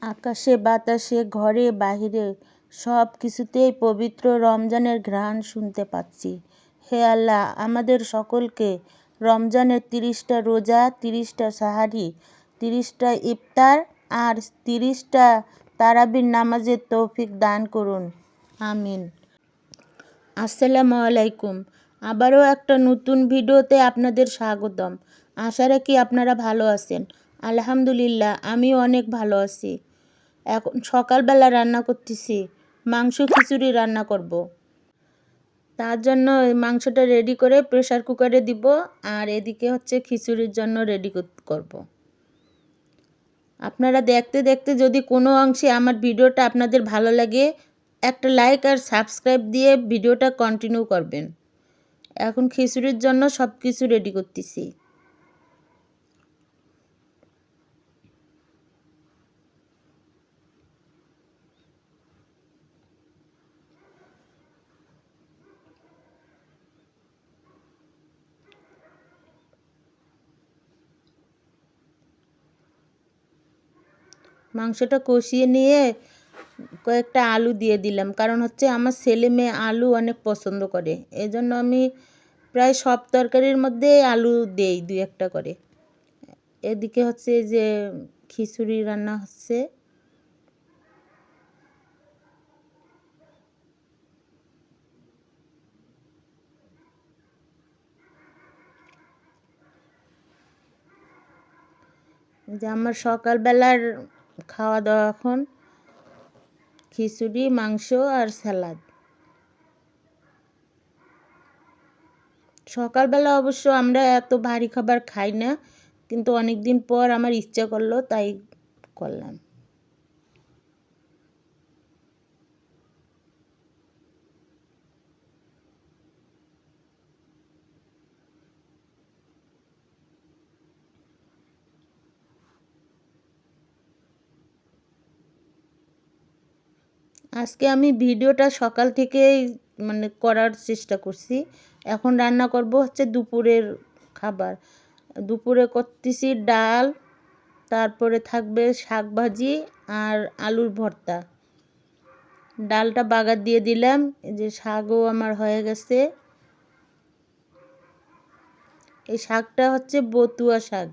আকাশে বাতাসে ঘরে বাহিরে সব কিছুতেই পবিত্র রমজানের ঘ্রাণ শুনতে পাচ্ছি। হে আল্লাহ, আমাদের সকলকে রমজানের 30টা রোজা, 30টা সাহারি, 30টা ইফতার আর 30টা তারাবির নামাজের তৌফিক দান করুন। আমিন। আসসালামু আলাইকুম। আবারও একটা নতুন ভিডিওতে আপনাদের স্বাগতম। আশা রাখি আপনারা ভালো আছেন। আলহামদুলিল্লাহ, আমিও অনেক ভালো আছি। এখন সকালবেলা রান্না করতেছি, মাংস খিচুড়ি রান্না করব। তার জন্য মাংসটা রেডি করে প্রেসার কুকারে দিব, আর এদিকে হচ্ছে খিচুড়ির জন্য রেডি করব। আপনারা দেখতে দেখতে যদি কোনো অংশে আমার ভিডিওটা আপনাদের ভালো লাগে, একটা লাইক আর সাবস্ক্রাইব দিয়ে ভিডিওটা কন্টিনিউ করবেন। এখন খিচুড়ির জন্য সব কিছু রেডি করতেছি। মাংসটা কষিয়ে নিয়ে কয়েকটা আলু দিয়ে দিলাম, কারণ হচ্ছে আমার ছেলে মেয়ে আলু অনেক পছন্দ করে। এজন্য আমি প্রায় সব তরকারির মধ্যে আলু দেই 2-1টা করে। এদিকে হচ্ছে যে খিচুড়ি রান্না হচ্ছে। যে আমার সকালবেলার খাওয়া দাওয়া এখন খিচুড়ি, মাংস আর স্যালাড। সকালবেলা অবশ্য আমরা এত ভারী খাবার খাই না, কিন্তু অনেক দিন পর আমার ইচ্ছা করলো তাই করলাম। আজকে আমি ভিডিওটা সকাল থেকেই করার চেষ্টা করছি। এখন রান্না করব হচ্ছে দুপুরের খাবার। দুপুরে করতেছি ডাল, তারপরে থাকবে শাক ভাজি আর আলুর ভর্তা। ডালটা বাগার দিয়ে দিলাম, এই যে শাকও আমার হয়ে গেছে। এই শাকটা হচ্ছে বতুয়া শাক।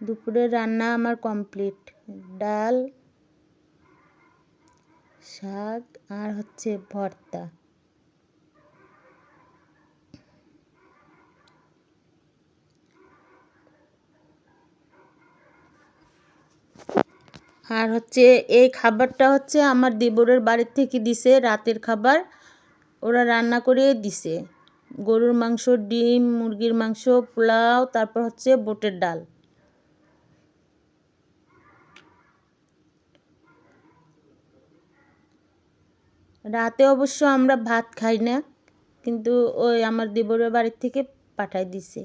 দুপুরের রান্না আমার কমপ্লিট। ডাল, শাক আর হচ্ছে ভর্তা। আর হচ্ছে এই খাবারটা হচ্ছে আমার দেবরের বাড়ির থেকে দিছে, রাতের খাবার ওরা রান্না করে দিছে। গরুর মাংস, ডিম, মুরগির মাংস, পোলাও, তারপর হচ্ছে বুটের ডাল। রাতে অবশ্য আমরা ভাত খাই না, কিন্তু ওই আমার দেবরের বাড়ির থেকে পাঠাই দিছে।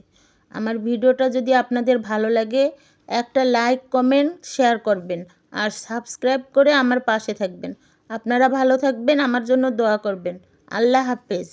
আমার ভিডিওটা যদি আপনাদের ভালো লাগে, একটা লাইক, কমেন্ট, শেয়ার করবেন আর সাবস্ক্রাইব করে আমার পাশে থাকবেন। আপনারা ভালো থাকবেন, আমার জন্য দোয়া করবেন। আল্লাহ হাফেজ।